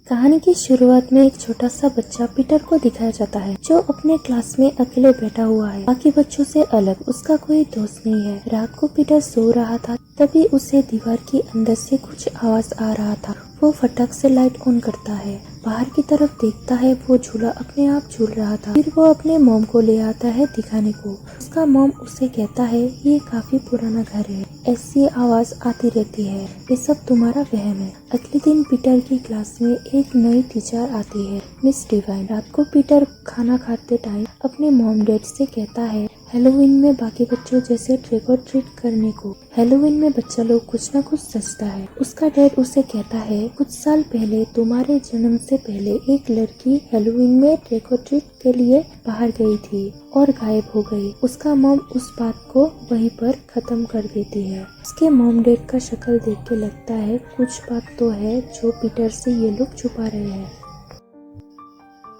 कहानी की शुरुआत में एक छोटा सा बच्चा पीटर को दिखाया जाता है जो अपने क्लास में अकेले बैठा हुआ है, बाकी बच्चों से अलग। उसका कोई दोस्त नहीं है। रात को पीटर सो रहा था, तभी उसे दीवार की अंदर से कुछ आवाज आ रहा था। वो फटाक से लाइट ऑन करता है, बाहर की तरफ देखता है। वो झूला अपने आप झूल रहा था। फिर वो अपने मॉम को ले आता है दिखाने को। उसका मॉम उसे कहता है ये काफी पुराना घर है, ऐसी आवाज आती रहती है, ये सब तुम्हारा वहम है। अगले दिन पीटर की क्लास में एक नई टीचर आती है, मिस डिवाइन। रात को पीटर खाना खाते टाइम अपने मॉम डैड से कहता है हेलोवीन में बाकी बच्चों जैसे ट्रिक और ट्रीट करने को। हेलोवीन में बच्चा लोग कुछ न कुछ सजता है। उसका डैड उसे कहता है कुछ साल पहले तुम्हारे जन्म से पहले एक लड़की हेलोवीन में ट्रिक और ट्रीट के लिए बाहर गई थी और गायब हो गई। उसका मॉम उस बात को वहीं पर खत्म कर देती है। उसके मॉम डैड का शक्ल देख के लगता है कुछ बात तो है जो पीटर से ये लोग छुपा रहे हैं।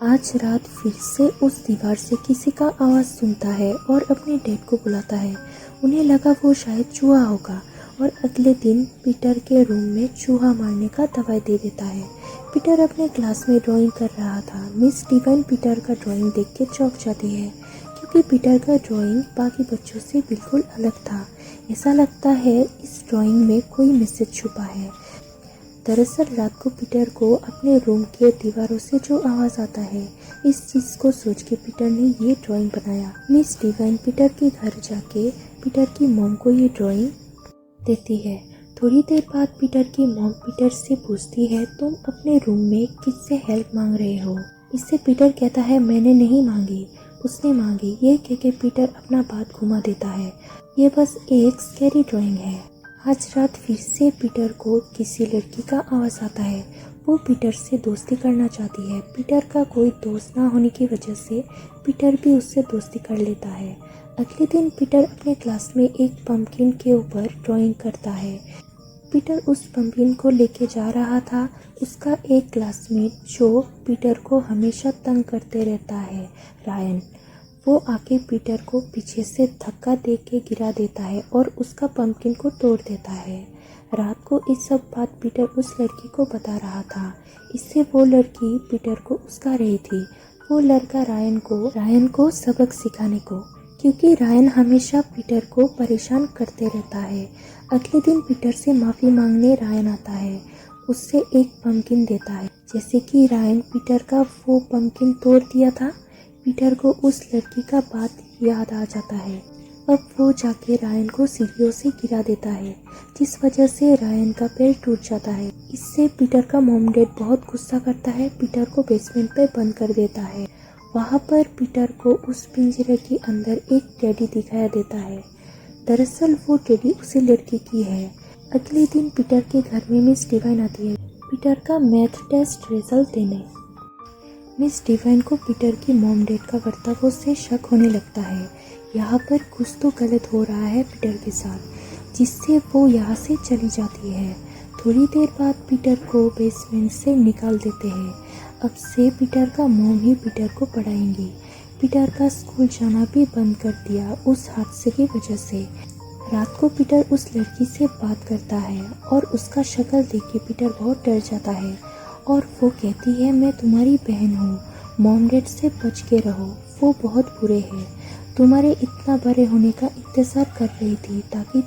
आज रात फिर से उस दीवार से किसी का आवाज सुनता है और अपने डैड को बुलाता है। उन्हें लगा वो शायद चूहा होगा और अगले दिन पीटर के रूम में चूहा मारने का दवाई दे देता है। पीटर अपने क्लास में ड्राइंग कर रहा था। मिस डिवाइन पीटर का ड्राइंग देख के चौंक जाती है क्योंकि पीटर का ड्राइंग बाकी बच्चों से बिल्कुल अलग था। ऐसा लगता है इस ड्राइंग में कोई मैसेज छुपा है। दरअसल रात को पीटर को अपने रूम के दीवारों से जो आवाज आता है, इस चीज को सोच के पीटर ने ये ड्राइंग बनाया। मिस डिवाइन पीटर के घर जाके पीटर की मॉम को ये ड्राइंग देती है। थोड़ी देर बाद पीटर की मॉम पीटर से पूछती है तुम अपने रूम में किससे हेल्प मांग रहे हो। इससे पीटर कहता है मैंने नहीं मांगी, उसने मांगी। ये कह के पीटर अपना बात घुमा देता है, ये बस एक स्कैरी ड्राइंग है। आज रात फिर से पीटर को किसी लड़की का आवाज आता है। वो पीटर से दोस्ती करना चाहती है। पीटर का कोई दोस्त ना होने की वजह से पीटर भी उससे दोस्ती कर लेता है। अगले दिन पीटर अपने क्लास में एक पंपकिन के ऊपर ड्राइंग करता है। पीटर उस पंपकिन को लेके जा रहा था। उसका एक क्लासमेट जो पीटर को हमेशा तंग करते रहता है, रायन, वो आके पीटर को पीछे से धक्का दे के गिरा देता है और उसका पंपकिन को तोड़ देता है। रात को इस सब बात पीटर उस लड़की को बता रहा था। इससे वो लड़की पीटर को उस्का रही थी। वो लड़का रायन को सबक सिखाने को, क्योंकि रायन हमेशा पीटर को परेशान करते रहता है। अगले दिन पीटर से माफी मांगने रायन आता है। उससे एक पंपकिन देता है। जैसे कि रायन पीटर का वो पंपकिन तोड़ दिया था, पीटर को उस लड़की का बात याद आ जाता है। अब वो जाके रायन को सीढ़ियों से गिरा देता है, जिस वजह से रायन का पैर टूट जाता है। इससे पीटर का मॉम डैड बहुत गुस्सा करता है, पीटर को बेसमेंट पे बंद कर देता है। वहाँ पर पीटर को उस पिंजरे के अंदर एक टेडी दिखाया देता है। दरअसल वो टेडी उसी लड़की की है। अगले दिन पीटर के घर में मिस डिवाइन आती है पीटर का मैथ टेस्ट रिजल्ट देने। मिस डिवाइन को पीटर की मॉम डैड का बर्ताव से शक होने लगता है। यहाँ पर कुछ तो गलत हो रहा है पीटर के साथ, जिससे वो यहाँ से चली जाती है। थोड़ी देर बाद पीटर को बेसमेंट से निकाल देते हैं। अब से पीटर का मॉम ही पीटर को पढ़ाएंगी। पीटर का स्कूल जाना भी बंद कर दिया उस हादसे की वजह से। रात को पीटर उस लड़की से बात करता है और उसका शक्ल देख के पीटर बहुत डर जाता है और वो कहती है मैं तुम्हारी बहन हूँ, मॉम डैड से बच के रहो, वो बहुत बुरे हैं। तुम्हारे इतना बड़े होने का इंतजार कर रही थी ताकि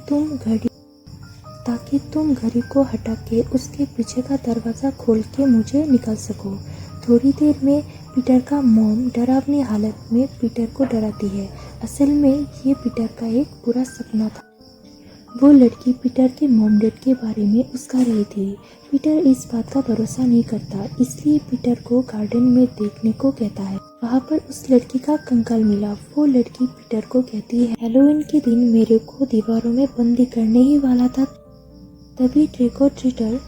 तुम घड़ी को हटा के उसके पीछे का दरवाज़ा खोल के मुझे निकाल सको। थोड़ी देर में पीटर का मॉम डरावनी हालत में पीटर को डराती है। असल में ये पीटर का एक बुरा सपना था। वो लड़की पीटर के मॉम डैड के बारे में उस्का रही थी। पीटर इस बात का भरोसा नहीं करता, इसलिए पीटर को गार्डन में देखने को कहता है। वहाँ पर उस लड़की का कंकाल मिला। वो लड़की पीटर को कहती है हेलोवीन के दिन मेरे को दीवारों में बंदी करने ही वाला था, तभी ट्रिक और ट्रीटर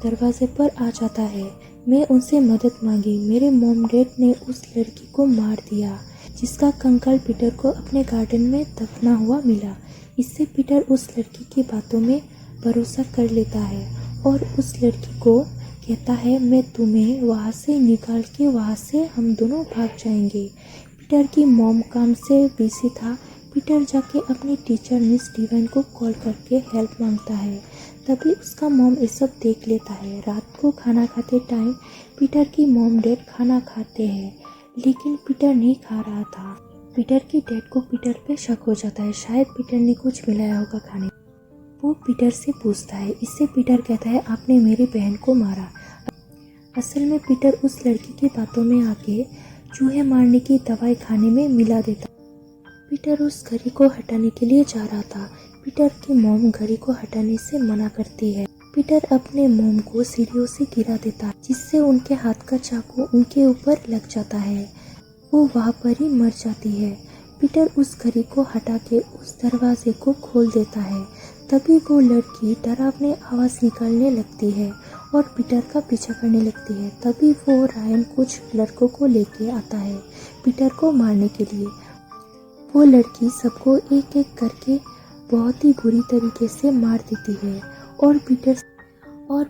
दरवाजे पर आ जाता है। मैं उनसे मदद मांगी। मेरे मॉम डैड ने उस लड़की को मार दिया जिसका कंकाल पीटर को अपने गार्डन में दफना हुआ मिला। इससे पीटर उस लड़की की बातों में भरोसा कर लेता है और उस लड़की को कहता है मैं तुम्हें वहाँ से निकाल के वहाँ से हम दोनों भाग जाएंगे। पीटर की मॉम काम से बिजी था। पीटर जाके अपनी टीचर मिस डिवाइन को कॉल करके हेल्प मांगता है। तभी उसका मॉम ये सब देख लेता है। रात को खाना खाते टाइम पीटर की मॉम डैड खाना खाते हैं, लेकिन पीटर नहीं खा रहा था। पीटर की डैड को पीटर पे शक हो जाता है, शायद पीटर ने कुछ मिलाया होगा खाने। वो पीटर से पूछता है। इससे पीटर कहता है आपने मेरी बहन को मारा। असल में पीटर उस लड़की की बातों में आके चूहे मारने की दवाई खाने में मिला देता। पीटर उस घड़ी को हटाने के लिए जा रहा था। पीटर की मॉम घड़ी को हटाने से मना करती है। पीटर अपने मॉम को सीढ़ियों से गिरा देता है, जिससे उनके हाथ का चाकू उनके ऊपर लग जाता है। वो वहाँ पर ही मर जाती है। पीटर उस घड़ी को हटा के उस दरवाजे को खोल देता है। तभी वो लड़की डरावनी आवाज़ निकालने लगती है और पीटर का पीछा करने लगती है। तभी वो रायन कुछ लड़कों को लेके आता है पीटर को मारने के लिए। वो लड़की सबको एक एक करके बहुत ही बुरी तरीके से मार देती है और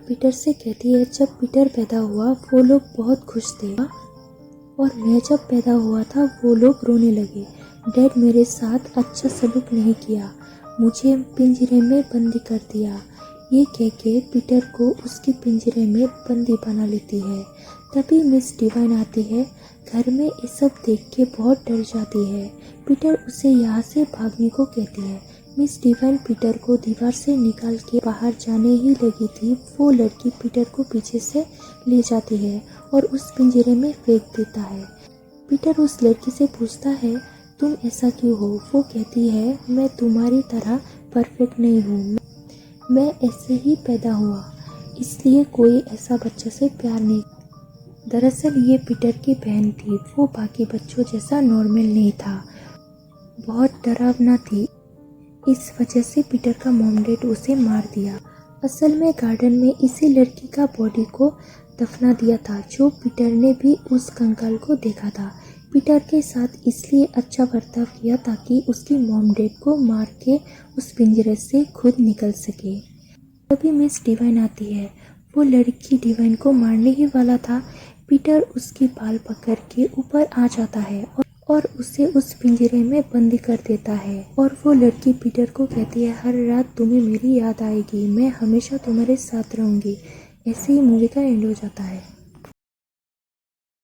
पीटर से कहती है जब पीटर पैदा हुआ वो लोग बहुत खुश थे और मैं जब पैदा हुआ था वो लोग रोने लगे। डैड मेरे साथ अच्छा सलूक नहीं किया, मुझे पिंजरे में बंदी कर दिया। ये कह के पीटर को उसकी पिंजरे में बंदी बना लेती है। तभी मिस डिवाइन आती है। घर में ये सब देख के बहुत डर जाती है। पीटर उसे यहाँ से भागने को कहती है। मिस डिवाइन पीटर को दीवार से निकाल के बाहर जाने ही लगी थी। वो लड़की पीटर को पीछे से ले जाती है और उस पिंजरे में फेंक देता है। पीटर उस लड़की से पूछता है तुम ऐसा क्यों हो? वो कहती है मैं तुम्हारी तरह परफेक्ट नहीं हूँ, मैं ऐसे ही पैदा हुआ, इसलिए कोई ऐसा बच्चे से प्यार नहीं। दरअसल ये पीटर की बहन थी। वो बाकी बच्चों जैसा नॉर्मल नहीं था, बहुत डरावना थी। इस वजह से पीटर का मॉम डैड उसे मार दिया। असल में गार्डन में इसी लड़की का बॉडी को दफना दिया था, जो पीटर ने भी उस कंकाल को देखा था। पीटर के साथ इसलिए अच्छा बर्ताव किया ताकि उसकी मॉम डैड को मार के उस पिंजरे से खुद निकल सके। तभी मिस डिवाइन आती है। वो लड़की डिवाइन को मारने ही वाला था। पीटर उसकी बाल पकड़ के ऊपर आ जाता है और उसे उस पिंजरे में बंदी कर देता है। और वो लड़की पीटर को कहती है हर रात तुम्हें मेरी याद आएगी, मैं हमेशा तुम्हारे साथ रहूंगी। ऐसे ही मूवी का एंड हो जाता है।